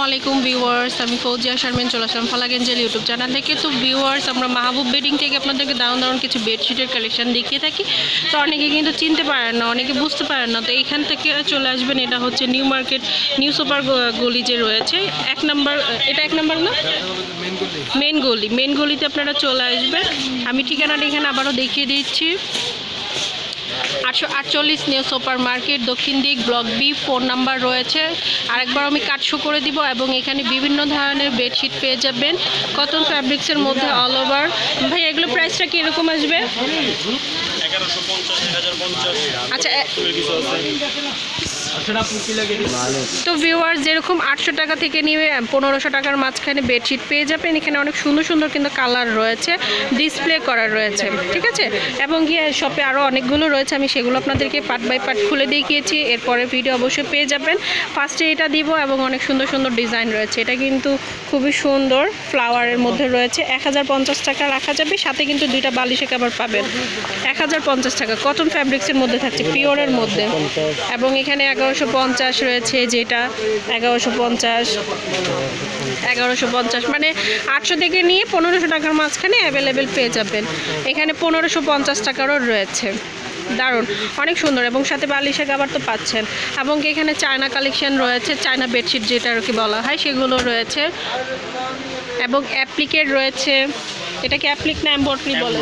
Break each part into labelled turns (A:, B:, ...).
A: আলাইকুম ভিউয়ার্স, আমি ফৌজিয়া শারমিন চলে আসলাম ফালাগঞ্জের ইউটিউব চ্যানেল থেকে। তো ভিউয়ার্স, আমরা মাহবুব বেডিং থেকে আপনাদেরকে দারুণ কিছু বেডশিটের কালেকশন দেখিয়ে থাকি। তো অনেকে কিন্তু চিনতে পারেন না, অনেকে বুঝতে পারেন না, তো এইখান থেকে চলে আসবেন। এটা হচ্ছে নিউ মার্কেট, নিউ সুপার গলি যে রয়েছে 1 নম্বর, এটা 1 নম্বর না, মেন গলিতে আপনারা চলে আসবেন। আমি ঠিকানাটা এখানে আবারও দেখিয়ে দিচ্ছি। 848 নিউ সুপার মার্কেট, দক্ষিণ দিক, ব্লক বি, ফোন নাম্বার রয়েছে। আরেকবার আমি কাট শো করে দিব। এবং এখানে বিভিন্ন ধরনের বেডশিট পেয়ে যাবেন কটন ফ্যাব্রিক্সের মধ্যে অল ওভার। ভাই এগুলো প্রাইসটা কি এরকম আসবে? 1150, 1050। আচ্ছা, তো ভিউয়ার্স, যেরকম 800 টাকা থেকে নিয়ে 1500 টাকার মাঝখানে বেডশিট পেয়ে যাবেন। এখানে অনেক সুন্দর কিন্তু কালার রয়েছে, ডিসপ্লে করা রয়েছে, ঠিক আছে। এবং গিয়ে শপে আরও অনেকগুলো রয়েছে, আমি সেগুলো আপনাদেরকে পার্ট বাই পার্ট খুলে দেখিয়েছি। এরপরে ভিডিও অবশ্যই পেয়ে যাবেন। ফার্স্টে এটা দিব, এবং অনেক সুন্দর ডিজাইন রয়েছে। এটা কিন্তু খুবই সুন্দর ফ্লাওয়ারের মধ্যে রয়েছে। 1050 টাকা রাখা যাবে, সাথে কিন্তু 2টা বালিশে কভার পাবেন। 1050 টাকা, কটন ফ্যাব্রিক্সের মধ্যে থাকছে, পিওরের মধ্যে। এবং এখানে 1150 রয়েছে, যেটা 1150 মানে 800 থেকে নিয়ে 1500 টাকার মাঝখানে অ্যাভেলেবেল পেয়ে যাবেন। এখানে 1550 টাকারও রয়েছে, দারুণ, অনেক সুন্দর। এবং সাথে বালিশের কভার তো পাচ্ছেন। এবং এখানে চায়না কালেকশন রয়েছে, চায়না বেডশিট যেটা আর কি বলা হয়, সেগুলো রয়েছে। এবং অ্যাপ্লিকের রয়েছে, এটা কি অ্যাপ্লিক না এমব্রয়ডারি বলে?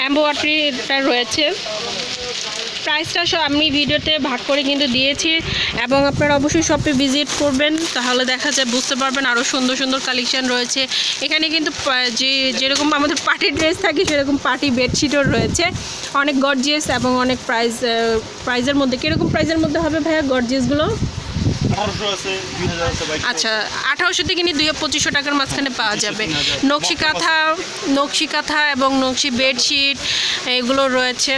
A: এমব্রয়ডারিটা রয়েছে। প্রাইসটা আমি ভিডিওতে ভাগ করে কিন্তু দিয়েছি, এবং আপনারা অবশ্যই শপে ভিজিট করবেন, তাহলে দেখা যায় বুঝতে পারবেন আরও সুন্দর কালেকশান রয়েছে। এখানে কিন্তু যেরকম আমাদের পার্টি ড্রেস থাকে, সেরকম পার্টি বেডশিটও রয়েছে, অনেক গর্জিয়াস এবং অনেক প্রাইজের মধ্যে। কীরকম প্রাইজের মধ্যে হবে ভাইয়া গর্জিয়াসগুলো? আচ্ছা, 1800 থেকে নিয়ে 2500 টাকার মাঝখানে পাওয়া যাবে। নকশি কাঁথা এবং নকশি বেডশিট এগুলো রয়েছে।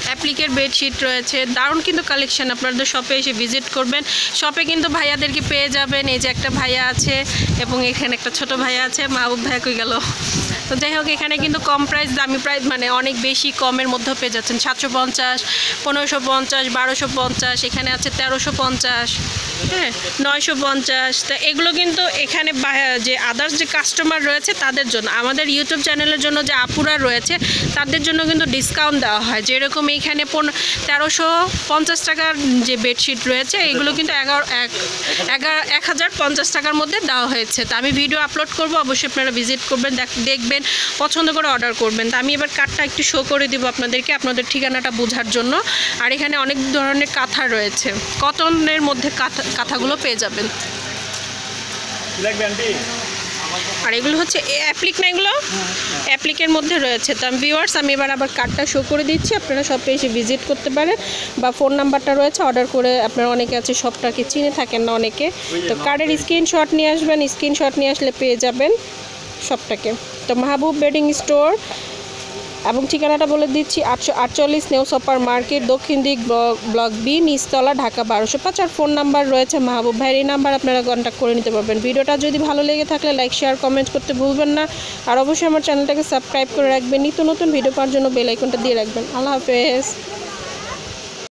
A: অ্যাপ্লিকের বেডশিট রয়েছে, দারুণ কিন্তু কালেকশান। আপনাদের শপে এসে ভিজিট করবেন। শপে কিন্তু ভাইয়াদেরকে পেয়ে যাবেন। এই যে একটা ভাইয়া আছে, এবং এখানে একটা ছোট ভাইয়া আছে। মাহবুব ভাইয়া কই গেল? তো যাই হোক, এখানে কিন্তু কম প্রাইস, দামি প্রাইস, মানে অনেক বেশি কমের মধ্যেও পেয়ে যাচ্ছেন। 750, 1550, 1250, এখানে আছে 1350, হ্যাঁ, 950। তা এগুলো কিন্তু এখানে যে আদার্স যে কাস্টমার রয়েছে তাদের জন্য, আমাদের ইউটিউব চ্যানেলের জন্য যে আপুরা রয়েছে তাদের জন্য কিন্তু ডিসকাউন্ট দেওয়া হয়। যেরকম এখানে 1350 টাকার যে বেডশিট রয়েছে, এগুলো কিন্তু 1050 টাকার মধ্যে দেওয়া হয়েছে। তো আমি ভিডিও আপলোড করব, অবশ্যই আপনারা ভিজিট করবেন, দেখবেন, পছন্দ করে অর্ডার করবেন। তো আমি এবার কার্ডটা একটু শো করে দিব আপনাদেরকে, আপনাদের ঠিকানাটা বোঝার জন্য। আর এখানে অনেক ধরনের কাঁথা রয়েছে, কটনের মধ্যে কাঁথাগুলো পেয়ে যাবেন। আর এগুলো হচ্ছে অ্যাপ্লিক না, এগুলো অ্যাপ্লিকের মধ্যে রয়েছে। তো ভিউয়ার্স, আমি এবার আবার কার্ডটা শো করে দিচ্ছি, আপনারা শপে এসে ভিজিট করতে পারেন, বা ফোন নাম্বারটা রয়েছে, অর্ডার করে আপনারা, অনেকে আছে শপটাকে চিনে থাকেন না অনেকে, তো কার্ডের স্ক্রিনশট নিয়ে আসবেন। স্ক্রিনশট নিয়ে আসলে পেয়ে যাবেন শপটাকে। তো মাহবুব বেডিং স্টোর, এবং ঠিকানাটা বলে দিচ্ছি, 848 নিউ সুপার মার্কেট, দক্ষিণ দিক, ব্লক বি, নিচতলা, ঢাকা 1205। আর ফোন নাম্বার রয়েছে মাহবুব ভাইয়ের, এই নাম্বার আপনারা কন্ট্যাক্ট করে নিতে পারবেন। ভিডিওটা যদি ভালো লেগে থাকলে লাইক, শেয়ার, কমেন্ট করতে ভুলবেন না। আর অবশ্যই আমার চ্যানেলটাকে সাবস্ক্রাইব করে রাখবেন। নিত্য নতুন ভিডিও পাওয়ার জন্য বেল আইকনটা দিয়ে রাখবেন। আল্লাহ হাফেজ।